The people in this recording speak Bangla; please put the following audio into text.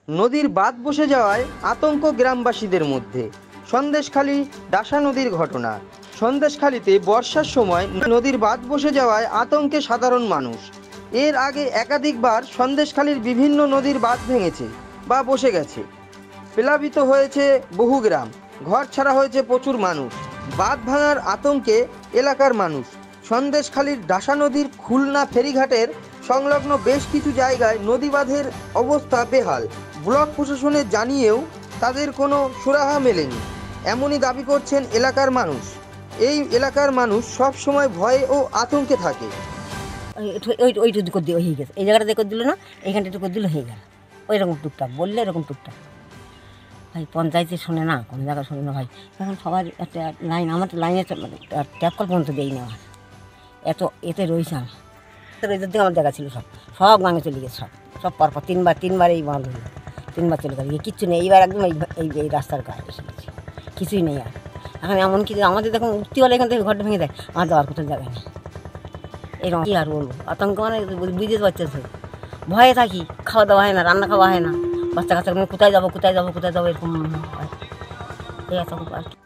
নদীর বাঁধ বসে যাওয়ায় আতঙ্ক গ্রামবাসীদের মধ্যে। সন্দেশখালী ডাসা নদীর ঘটনা। সন্দেশখালীতে বর্ষার সময় নদীর বাঁধ বসে যাওয়ায় আতঙ্কে সাধারণ মানুষ। এর আগে একাধিকবার সন্দেশখালীর বিভিন্ন নদীর বাঁধ ভেঙেছে বা বসে গেছে। প্লাবিত হয়েছে বহু গ্রাম, ঘর ছাড়া হয়েছে প্রচুর মানুষ। বাঁধ ভাঙার আতঙ্কে এলাকার মানুষ। সন্দেশখালীর ডাসা নদীর খুলনা ফেরিঘাটের সংলগ্ন বেশ কিছু জায়গায় নদী বাঁধের অবস্থা বেহাল। ব্লক প্রশাসনে জানিয়েও তাদের কোনো সুরাহা মেলেনি, এমনই দাবি করছেন এলাকার মানুষ। এই এলাকার মানুষ সব সময় ভয়ে ও আতঙ্কে থাকে। ওইটুকু করে দিয়ে হয়ে গেছে, এই জায়গাটা করে দিল না, এইখানটা একটু করে দিলে হয়ে গেল। ওই রকম টুকটাক বললে এরকম টুকটাক ভাই পঞ্চায়েতে শোনে না, কোনো জায়গায় শোনে না ভাই। এখন সবার একটা লাইন, আমার লাইনে ট্যাপ কল পর্যন্ত দেই না। আমার এতে রয়েছে আমার এদের দিকে আমার দেখা ছিল, সব গাঙে চলে গেছে, সব পরপর তিনবার এই বাঁধ হলো, তিনবার চলে গেছে, কিচ্ছু নেই। এইবার একদম এই রাস্তার গায়ে এসে গেছে, কিছুই নেই আর। এখন এমনকি আমাদের দেখুন উঠতে হলে এখান থেকে ঘরটা ভেঙে দেয়, আমার যাওয়ার কোথাও জায়গা নেই। এরকম কী আর বলবো, আতঙ্ক মানে বুঝতে পারছে, ভয়ে থাকি, খাওয়া দাওয়া হয় না, রান্না খাওয়া হয় না, বাচ্চা কাচ্চা কোথায় যাবো এরকম হয়, এই আতঙ্ক আর কি।